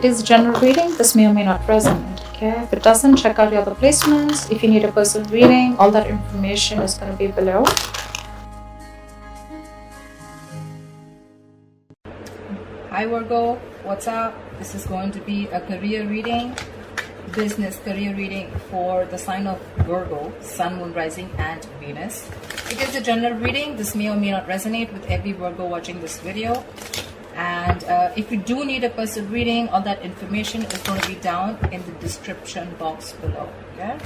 It is a general reading. This may or may not resonate. Okay, if it doesn't, check out your other placements. If you need a personal reading, all that information is going to be below. Hi Virgo, what's up? This is going to be a career reading, business career reading for the sign of Virgo, Sun, Moon, Rising and Venus. It is a general reading. This may or may not resonate with every Virgo watching this video. And if you do need a personal reading, all that information is going to be down in the description box below. Okay?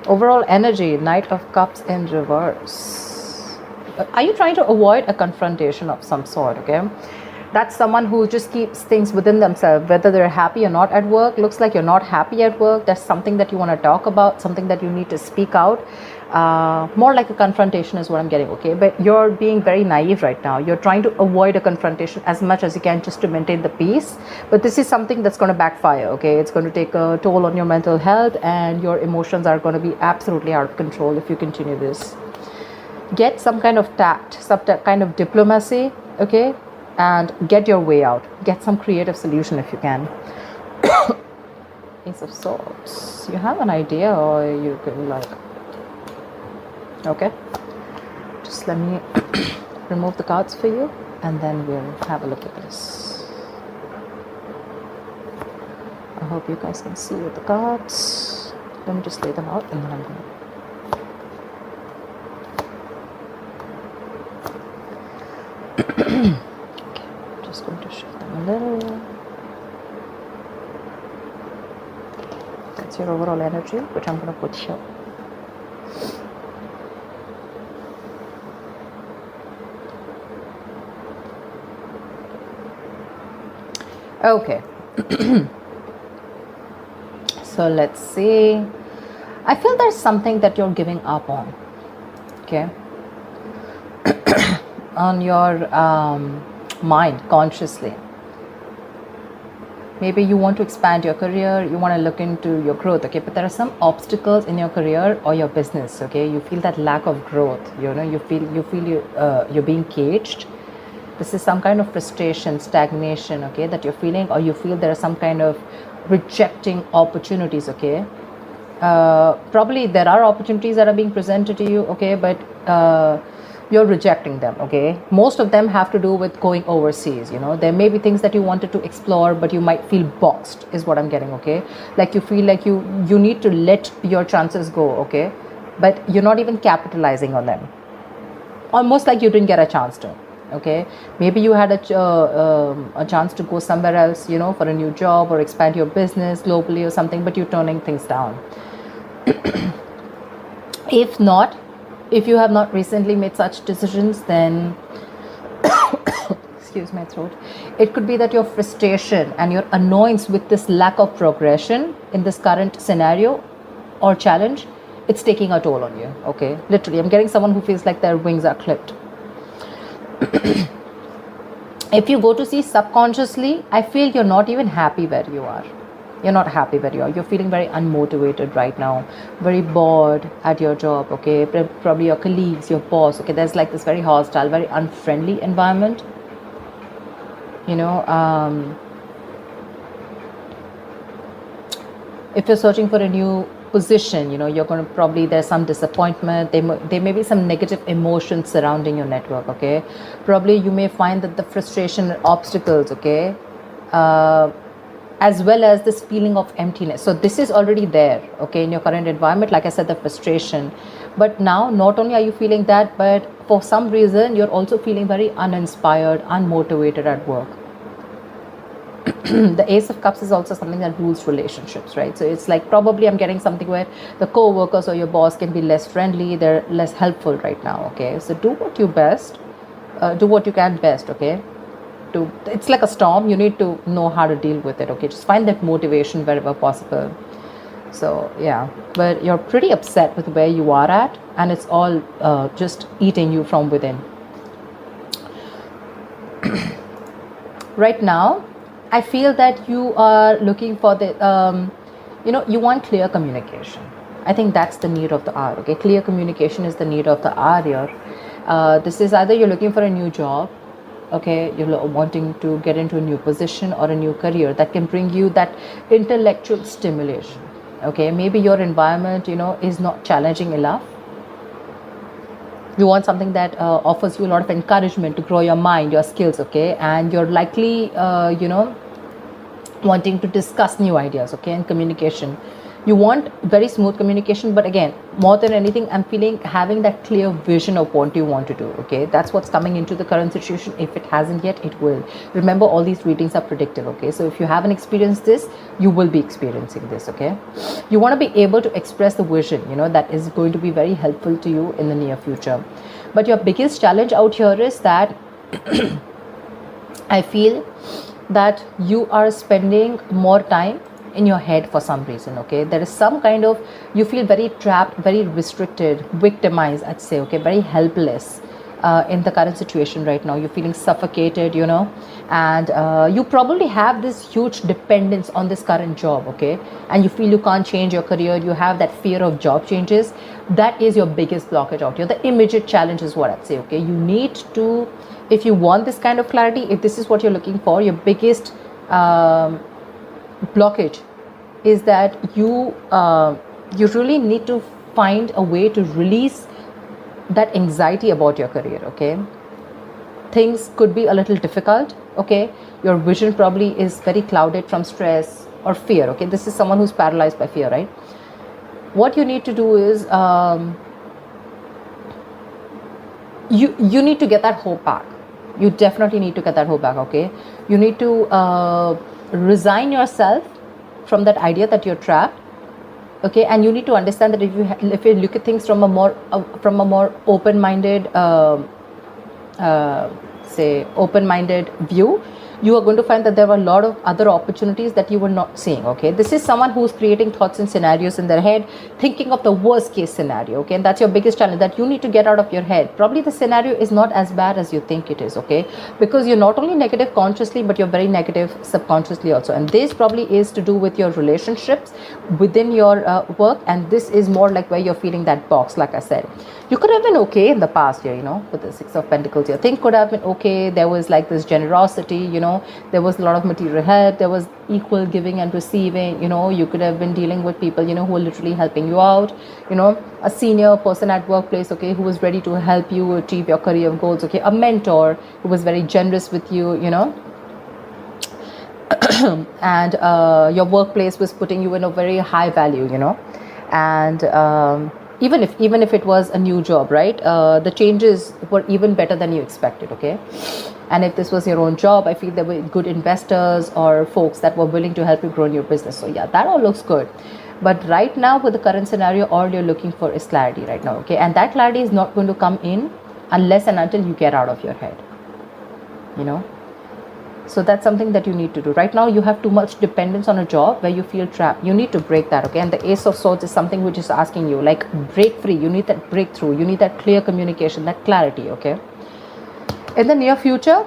Overall energy, Knight of Cups in reverse. Are you trying to avoid a confrontation of some sort? Okay, that's someone who just keeps things within themselves, whether they're happy or not at work. Looks like you're not happy at work. There's something that you want to talk about, something that you need to speak out. More like a confrontation is what I'm getting. Okay, but you're being very naive right now. You're trying to avoid a confrontation as much as you can just to maintain the peace, but this is something that's going to backfire. Okay, it's going to take a toll on your mental health, and your emotions are going to be absolutely out of control if you continue this. Get some kind of tact, some kind of diplomacy, okay, and get your way out. Get some creative solution if you can. Ace of Swords. You have an idea, or you can like, okay, just let me remove the cards for you, and then we'll have a look at this. I hope you guys can see with the cards. Let me just lay them out, and then I'm going to okay, just going to shift them a little. That's your overall energy, which I'm going to put here. Okay. So let's see. I feel there's something that you're giving up on. Okay. On your mind consciously. Maybe you want to expand your career, you want to look into your growth, okay, but there are some obstacles in your career or your business. Okay, you feel that lack of growth, you know, you feel you're being caged. This is some kind of frustration, stagnation, okay, that you're feeling, or you feel there are some kind of rejecting opportunities. Okay, probably there are opportunities that are being presented to you, okay, but you're rejecting them. Okay, most of them have to do with going overseas. You know, there may be things that you wanted to explore, but you might feel boxed is what I'm getting. Okay, like you feel like you need to let your chances go. Okay, but you're not even capitalizing on them, almost like you didn't get a chance to. Okay, maybe you had a chance to go somewhere else, you know, for a new job or expand your business globally or something, but you're turning things down. If not, if you have not recently made such decisions, then excuse my throat, it could be that your frustration and your annoyance with this lack of progression in this current scenario or challenge, it's taking a toll on you. Okay, literally, I'm getting someone who feels like their wings are clipped. If you go to see subconsciously, I feel you're not even happy where you are. You're not happy where you are. You're feeling very unmotivated right now, very bored at your job. Okay, probably your colleagues, your boss. Okay, there's like this very hostile, very unfriendly environment. You know, if you're searching for a new position, you know, you're going to probably, there's some disappointment, there may be some negative emotions surrounding your network. Okay, probably you may find that the frustration and obstacles, okay, as well as this feeling of emptiness, so this is already there, okay, in your current environment. Like I said, the frustration, but now not only are you feeling that, but for some reason you're also feeling very uninspired, unmotivated at work. The Ace of Cups is also something that rules relationships, right? So it's like probably I'm getting something where the co-workers or your boss can be less friendly, they're less helpful right now. Okay, so do what you can best. Okay, it's like a storm, you need to know how to deal with it. Okay, just find that motivation wherever possible. So yeah, but you're pretty upset with where you are at, and it's all just eating you from within. Right now I feel that you are looking for the, you know, you want clear communication. I think that's the need of the hour. Okay, clear communication is the need of the hour here. This is either you're looking for a new job, okay? You're wanting to get into a new position or a new career that can bring you that intellectual stimulation, okay? Maybe your environment, you know, is not challenging enough. You want something that offers you a lot of encouragement to grow your mind, your skills, okay? And you're likely, you know, wanting to discuss new ideas, okay? And communication, you want very smooth communication, but again, more than anything, I'm feeling having that clear vision of what you want to do, okay? That's what's coming into the current situation. If it hasn't yet, it will. Remember, all these readings are predictive, okay? So if you haven't experienced this, you will be experiencing this, okay? You want to be able to express the vision, you know, that is going to be very helpful to you in the near future. But your biggest challenge out here is that I feel that you are spending more time in your head for some reason, okay? There is some kind of, you feel very trapped, very restricted, victimized, I'd say, okay? Very helpless in the current situation right now. You're feeling suffocated, you know, and you probably have this huge dependence on this current job, okay? And you feel you can't change your career. You have that fear of job changes. That is your biggest blockage out here. The immediate challenge is what I'd say, okay? You need to, if you want this kind of clarity, if this is what you're looking for, your biggest blockage is that you really need to find a way to release that anxiety about your career, okay? Things could be a little difficult, okay? Your vision probably is very clouded from stress or fear, okay? This is someone who's paralyzed by fear, right? What you need to do is you need to get that hope back. You definitely need to get that hope back, okay? You need to resign yourself from that idea that you're trapped, okay? And you need to understand that if you look at things from a more open-minded open-minded view, you are going to find that there are a lot of other opportunities that you were not seeing, okay? This is someone who's creating thoughts and scenarios in their head, thinking of the worst case scenario, okay? And that's your biggest challenge, that you need to get out of your head. Probably the scenario is not as bad as you think it is, okay? Because you're not only negative consciously, but you're very negative subconsciously also. And this probably is to do with your relationships within your work. And this is more like where you're feeling that box, like I said. You could have been okay in the past year, you know, with the Six of Pentacles here. Things could have been okay. There was like this generosity, you know, there was a lot of material help. There was equal giving and receiving, you know. You could have been dealing with people, you know, who are literally helping you out, you know, a senior person at workplace, okay, who was ready to help you achieve your career goals, okay, a mentor who was very generous with you, you know. And your workplace was putting you in a very high value, you know. And even if it was a new job, right, the changes were even better than you expected, okay? And if this was your own job, I feel there were good investors or folks that were willing to help you grow in your business. So yeah, that all looks good. But right now, with the current scenario, all you're looking for is clarity right now, okay? And that clarity is not going to come in unless and until you get out of your head, you know. So that's something that you need to do. Right now, you have too much dependence on a job where you feel trapped. You need to break that, okay? And the Ace of Swords is something which is asking you, like, break free. You need that breakthrough. You need that clear communication, that clarity, okay? In the near future,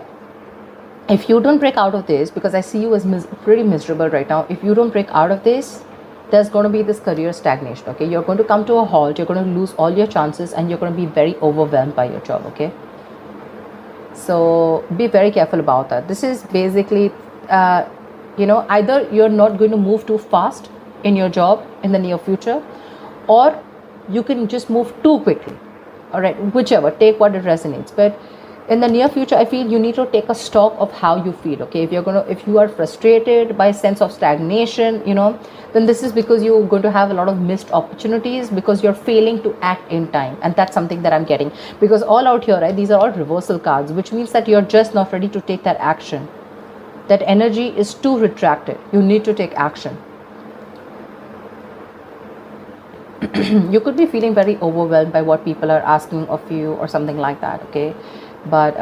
if you don't break out of this, because I see you as pretty miserable right now, if you don't break out of this, there's going to be this career stagnation, okay? You're going to come to a halt. You're going to lose all your chances, and you're going to be very overwhelmed by your job, okay? So be very careful about that. This is basically, you know, either you're not going to move too fast in your job in the near future, or you can just move too quickly. All right, whichever, take what it resonates. But in the near future, I feel you need to take a stock of how you feel, okay? If you are frustrated by a sense of stagnation, you know, then this is because you're going to have a lot of missed opportunities because you're failing to act in time. And that's something that I'm getting, because all out here, right, these are all reversal cards, which means that you're just not ready to take that action. That energy is too retracted. You need to take action. You could be feeling very overwhelmed by what people are asking of you or something like that, okay? But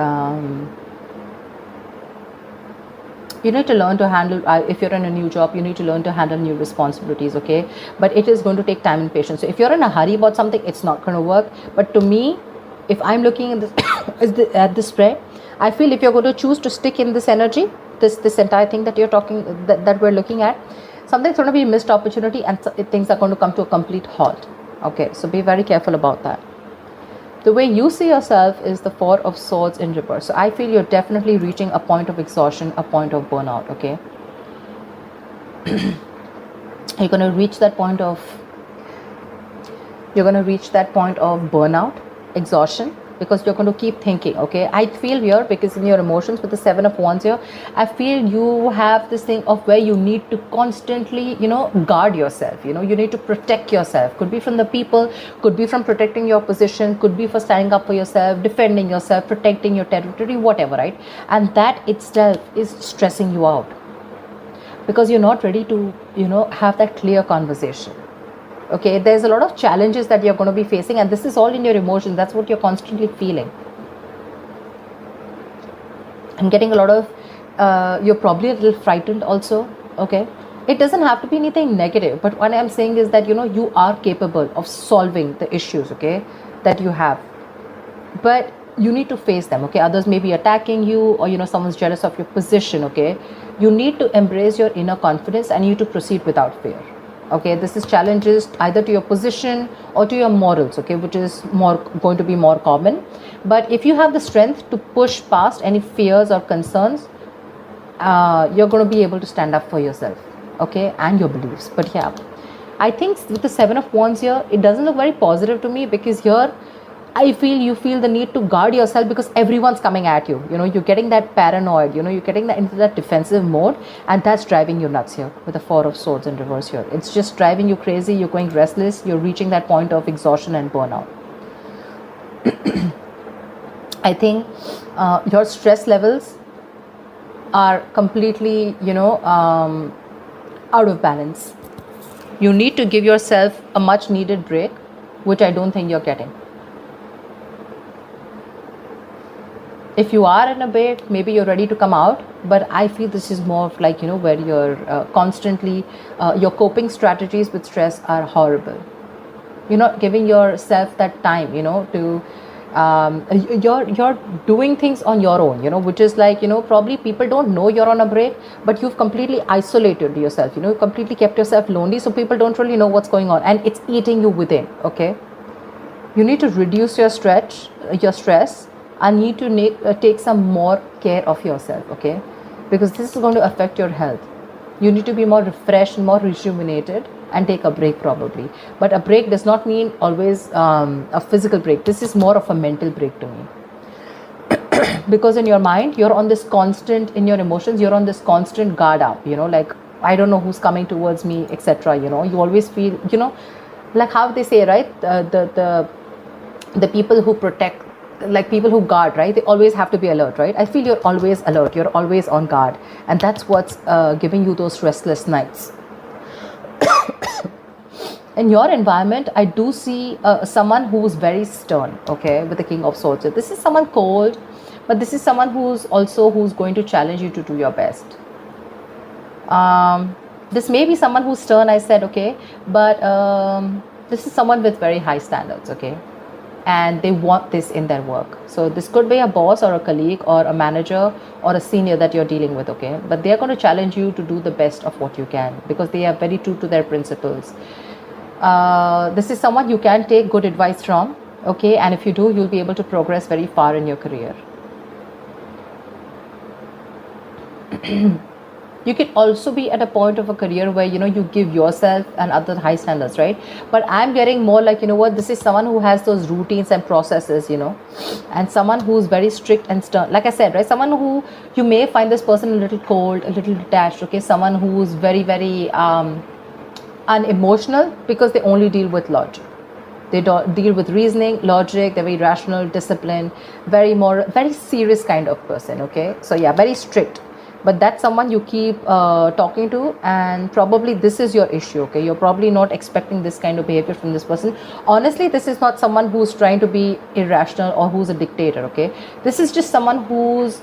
you need to learn to handle, if you're in a new job, you need to learn to handle new responsibilities, okay? But it is going to take time and patience. So if you're in a hurry about something, it's not going to work. But to me, if I'm looking at this, at this spread, I feel if you're going to choose to stick in this energy, this entire thing that you're talking, that we're looking at, something's going to be a missed opportunity, and things are going to come to a complete halt, okay? So be very careful about that. The way you see yourself is the Four of Swords in reverse. So I feel you're definitely reaching a point of exhaustion, a point of burnout, okay? You're going to reach that point of burnout, exhaustion, because you're going to keep thinking, okay? I feel here, because in your emotions with the Seven of Wands here, I feel you have this thing of where you need to constantly, guard yourself, you need to protect yourself. Could be from the people, could be from protecting your position, could be for standing up for yourself, defending yourself, protecting your territory, whatever, right? And that itself is stressing you out, because you're not ready to, have that clear conversation. Okay, there's a lot of challenges that you're going to be facing, and this is all in your emotions. That's what you're constantly feeling. I'm getting a lot of, you're probably a little frightened also, okay? It doesn't have to be anything negative, but what I'm saying is that, you are capable of solving the issues, okay, that you have. But you need to face them, okay? Others may be attacking you, or, someone's jealous of your position, okay? You need to embrace your inner confidence, and you need to proceed without fear. Okay, this is challenges either to your position or to your morals, okay, which is going to be more common. But if you have the strength to push past any fears or concerns, you're going to be able to stand up for yourself, okay, and your beliefs. But yeah, I think with the Seven of Wands here, it doesn't look very positive to me, because here I feel you feel the need to guard yourself because everyone's coming at you. You're getting that paranoid, you're getting that into that defensive mode, and that's driving you nuts here with the Four of Swords in reverse here. It's just driving you crazy. You're going restless. You're reaching that point of exhaustion and burnout. I think your stress levels are completely, out of balance. You need to give yourself a much needed break, which I don't think you're getting. If you are in a break, maybe you're ready to come out, but I feel this is more of like, where you're constantly, your coping strategies with stress are horrible. You're not giving yourself that time, to, you're doing things on your own, which is like, probably people don't know you're on a break, but you've completely isolated yourself, completely kept yourself lonely, so people don't really know what's going on, and it's eating you within, okay? You need to reduce your stress, and need to take some more care of yourself, okay? Because this is going to affect your health. You need to be more refreshed, more rejuvenated, and take a break probably. But a break does not mean always a physical break. This is more of a mental break to me. Because in your mind, you're on this constant, in your emotions, you're on this constant guard up, like, I don't know who's coming towards me, etc. You always feel, like how they say, right? The people who protect, like people who guard, right? They always have to be alert, right? I feel you're always alert. You're always on guard. And that's what's giving you those restless nights. In your environment, I do see someone who's very stern, okay, with the King of Swords. This is someone cold, but this is someone who's going to challenge you to do your best. This may be someone who's stern, I said, okay, but this is someone with very high standards, okay? And they want this in their work. So this could be a boss or a colleague or a manager or a senior that you're dealing with, okay? But they're going to challenge you to do the best of what you can, because they are very true to their principles. This is someone you can take good advice from, okay? And if you do, you'll be able to progress very far in your career. You can also be at a point of a career where, you give yourself and other high standards, right? But I'm getting more like, this is someone who has those routines and processes, and someone who's very strict and stern. Like I said, right? Someone who, you may find this person a little cold, a little detached, okay? Someone who's very, very unemotional, because they only deal with logic. They don't deal with reasoning, logic. They're very rational, disciplined, very serious kind of person, okay? So yeah, very strict. But that's someone you keep talking to, and probably this is your issue, okay? You're probably not expecting this kind of behavior from this person. Honestly, this is not someone who's trying to be irrational or who's a dictator, okay? This is just someone who's,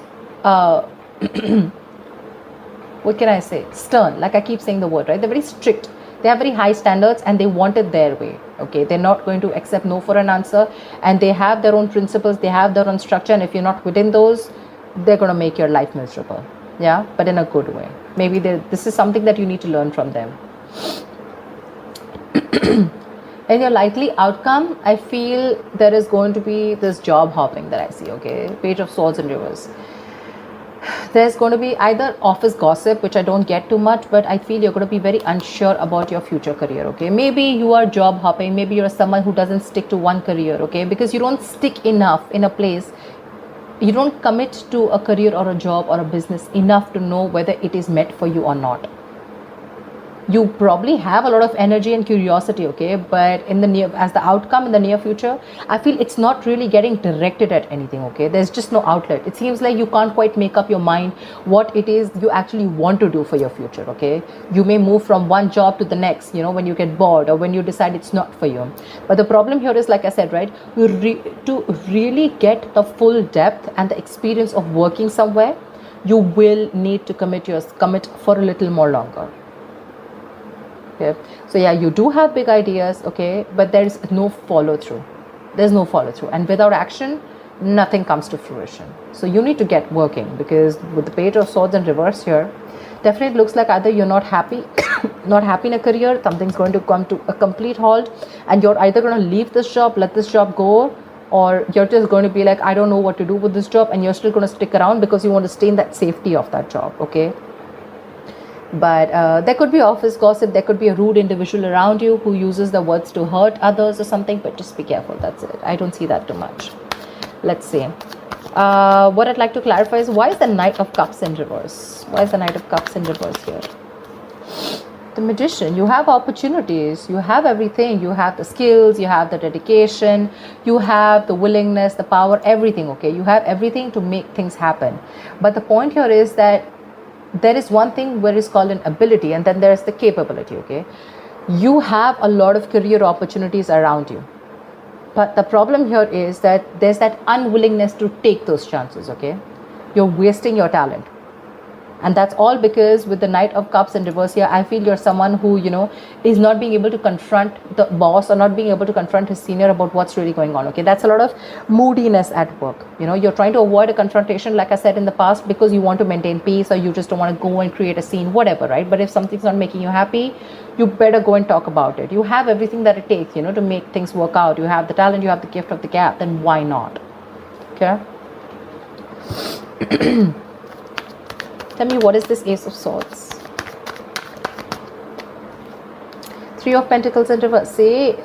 what can I say? Stern, like I keep saying the word, right? They're very strict. They have very high standards and they want it their way, okay? They're not going to accept no for an answer, and they have their own principles, they have their own structure, and if you're not within those, they're going to make your life miserable. Yeah, but in a good way. Maybe this is something that you need to learn from them. In your likely outcome, I feel there is going to be this job hopping that I see, okay? Page of Swords in reverse. There's going to be either office gossip, which I don't get too much, but I feel you're going to be very unsure about your future career, okay? Maybe you are job hopping, maybe you're someone who doesn't stick to one career, okay? Because you don't stick enough in a place, you don't commit to a career or a job or a business enough to know whether it is meant for you or not. You probably have a lot of energy and curiosity, okay, but in the near, as the outcome in the near future, I feel it's not really getting directed at anything, okay? There's just no outlet. It seems like you can't quite make up your mind what it is you actually want to do for your future, okay? You may move from one job to the next, you know, when you get bored or when you decide it's not for you. But the problem here is, like I said, right, to really get the full depth and the experience of working somewhere, you will need to commit for a little more longer. Okay. So yeah, you do have big ideas, okay, but there is no follow through. There's no follow through, and without action, nothing comes to fruition. So you need to get working, because with the Page of Swords in reverse here, definitely looks like either you're not happy, not happy in a career, something's going to come to a complete halt, and you're either going to leave this job, let this job go, or you're just going to be like, I don't know what to do with this job, and you're still going to stick around because you want to stay in that safety of that job, okay? But there could be office gossip, there could be a rude individual around you who uses the words to hurt others or something, but just be careful, that's it. I don't see that too much. Let's see. What I'd like to clarify is, why is the Knight of Cups in reverse? Why is the Knight of Cups in reverse here? The Magician. You have opportunities, you have everything, you have the skills, you have the dedication, you have the willingness, the power, everything, okay? You have everything to make things happen. But the point here is that there is one thing where it's called an ability, and then there's the capability, okay? You have a lot of career opportunities around you, but the problem here is that there's that unwillingness to take those chances, okay? You're wasting your talent. And that's all because with the Knight of Cups in reverse here, I feel you're someone who, you know, is not being able to confront the boss or not being able to confront his senior about what's really going on, okay? That's a lot of moodiness at work. You know, you're trying to avoid a confrontation, like I said in the past, because you want to maintain peace, or you just don't want to go and create a scene, whatever, right? But if something's not making you happy, you better go and talk about it. You have everything that it takes, you know, to make things work out. You have the talent, you have the gift of the gab, then why not? Okay? Tell me, what is this Ace of Swords? Three of Pentacles in reverse. Say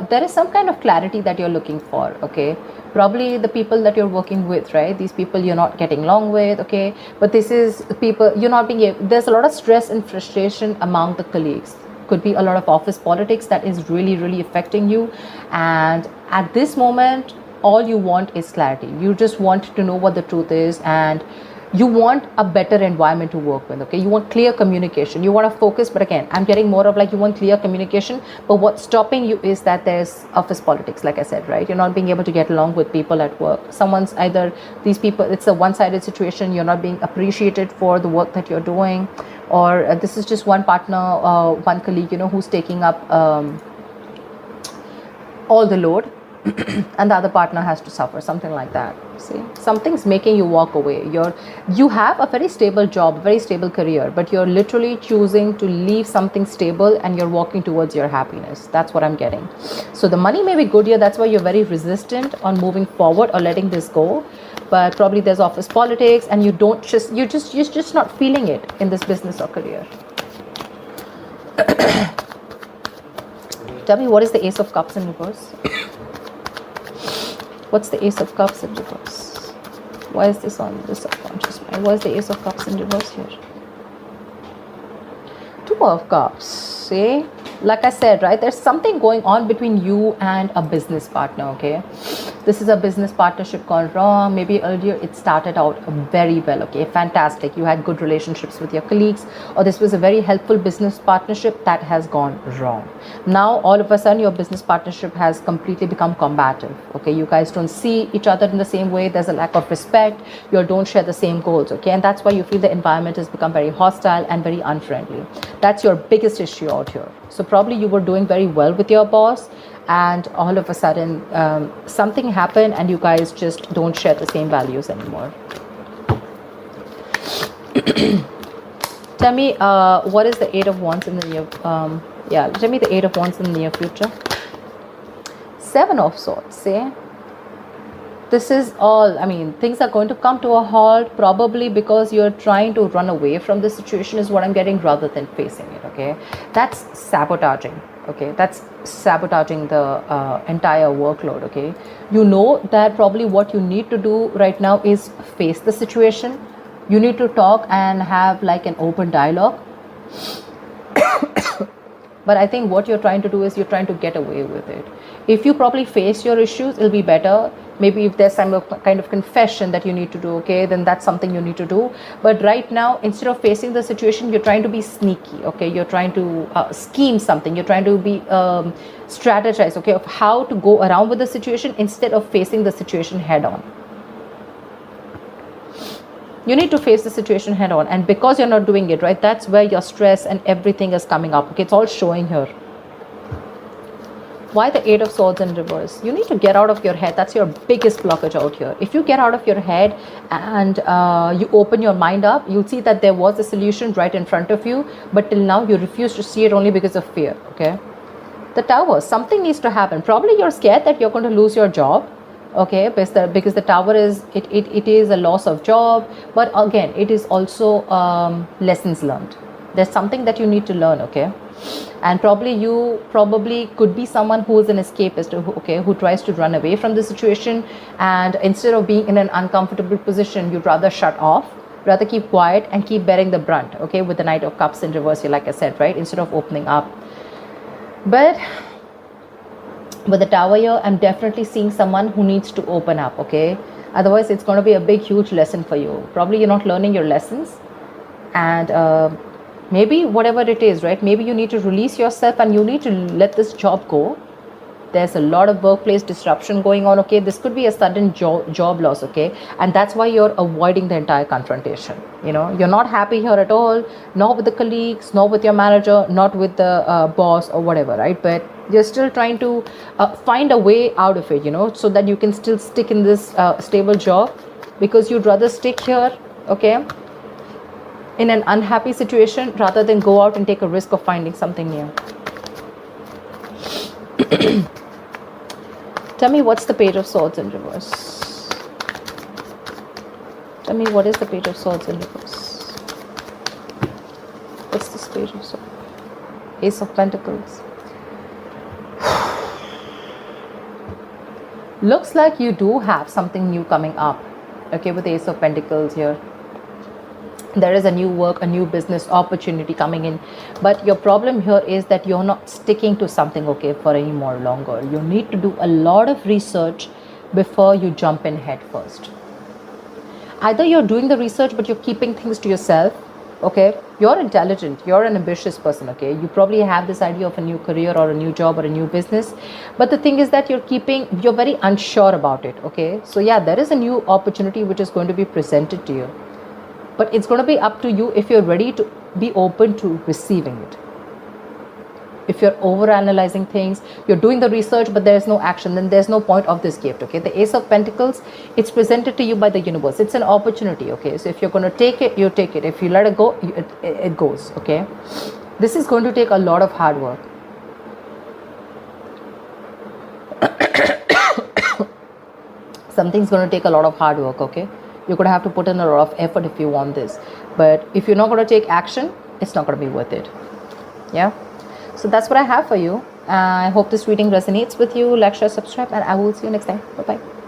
there is some kind of clarity that you're looking for, okay? Probably the people that you're working with, right? These people you're not getting along with, okay? But this is people you're not being able, there's a lot of stress and frustration among the colleagues. Could be a lot of office politics that is really, really affecting you. And at this moment, all you want is clarity. You just want to know what the truth is, and you want a better environment to work with, okay? You want clear communication, you want to focus, but again, I'm getting more of like you want clear communication, but what's stopping you is that there's office politics, like I said, right? You're not being able to get along with people at work. Someone's either, these people, it's a one-sided situation, you're not being appreciated for the work that you're doing, or this is just one partner, one colleague, you know, who's taking up all the load, and the other partner has to suffer, something like that. See, something's making you walk away. You have a very stable job, very stable career, but you're literally choosing to leave something stable, and you're walking towards your happiness. That's what I'm getting. So the money may be good here, that's why you're very resistant on moving forward or letting this go. But probably there's office politics, and you're just not feeling it in this business or career. Tell me, what is the Ace of Cups in reverse? What's the Ace of Cups in reverse? Why is this on the subconscious mind? Why is the Ace of Cups in reverse here? Two of Cups. See? Like I said, right? There's something going on between you and a business partner, okay? This is a business partnership gone wrong. Maybe earlier it started out very well, okay? Fantastic. You had good relationships with your colleagues, or this was a very helpful business partnership that has gone wrong. Now, all of a sudden, your business partnership has completely become combative, okay? You guys don't see each other in the same way. There's a lack of respect. You don't share the same goals, okay? And that's why you feel the environment has become very hostile and very unfriendly. That's your biggest issue out here. So probably you were doing very well with your boss, and all of a sudden something happened and you guys just don't share the same values anymore. Tell me, what is the Eight of Wands in the near tell me the Eight of Wands in the near future. Seven of Swords, see? This is all, I mean, things are going to come to a halt, probably because you're trying to run away from the situation is what I'm getting, rather than facing it, okay? That's sabotaging, okay? That's sabotaging the entire workload, okay? You know that probably what you need to do right now is face the situation. You need to talk and have like an open dialogue. But I think what you're trying to do is you're trying to get away with it. If you probably face your issues, it'll be better. Maybe if there's some kind of confession that you need to do, okay, then that's something you need to do. But right now, instead of facing the situation, you're trying to be sneaky, okay? You're trying to scheme something. You're trying to be strategize, okay, of how to go around with the situation instead of facing the situation head on. You need to face the situation head on, and because you're not doing it, right, that's where your stress and everything is coming up, okay? It's all showing here. Why the Eight of Swords in reverse? You need to get out of your head. That's your biggest blockage out here. If you get out of your head and you open your mind up, you'll see that there was a solution right in front of you, but till now you refuse to see it only because of fear, okay? The Tower, something needs to happen. Probably you're scared that you're going to lose your job, okay, because the Tower is it is a loss of job, but again it is also lessons learned. There's something that you need to learn, okay? And you could be someone who is an escapist, okay, who tries to run away from the situation, and instead of being in an uncomfortable position, you'd rather shut off, rather keep quiet and keep bearing the brunt, okay, with the Knight of Cups in reverse, like I said, right, instead of opening up. But with the Tower here, I'm definitely seeing someone who needs to open up, okay? Otherwise, it's going to be a big, huge lesson for you. Probably you're not learning your lessons, and maybe whatever it is, right? Maybe you need to release yourself and you need to let this job go. There's a lot of workplace disruption going on, okay? This could be a sudden job loss, okay? And that's why you're avoiding the entire confrontation. You know, you're not happy here at all, not with the colleagues, not with your manager, not with the boss or whatever, right? But you're still trying to find a way out of it, you know, so that you can still stick in this stable job, because you'd rather stick here, okay, in an unhappy situation rather than go out and take a risk of finding something new. Tell me, what's the Page of Swords in reverse? Tell me, what is the Page of Swords in reverse? What's this Page of Swords? Ace of Pentacles. Looks like you do have something new coming up, okay, with the Ace of Pentacles here. There is a new work, a new business opportunity coming in, but your problem here is that you're not sticking to something, okay, for any more longer. You need to do a lot of research before you jump in head first. Either you're doing the research but you're keeping things to yourself, okay? You're intelligent, you're an ambitious person, okay? You probably have this idea of a new career or a new job or a new business, but the thing is that you're very unsure about it, okay? So yeah, there is a new opportunity which is going to be presented to you. But it's going to be up to you if you're ready to be open to receiving it. If you're overanalyzing things, you're doing the research, but there's no action, then there's no point of this gift, okay? The Ace of Pentacles, it's presented to you by the universe. It's an opportunity, okay? So if you're going to take it, you take it. If you let it go, it goes, okay? This is going to take a lot of hard work. Something's going to take a lot of hard work, okay? You're going to have to put in a lot of effort if you want this. But if you're not going to take action, it's not going to be worth it. Yeah? So that's what I have for you. I hope this reading resonates with you. Like, share, subscribe, and I will see you next time. Bye-bye.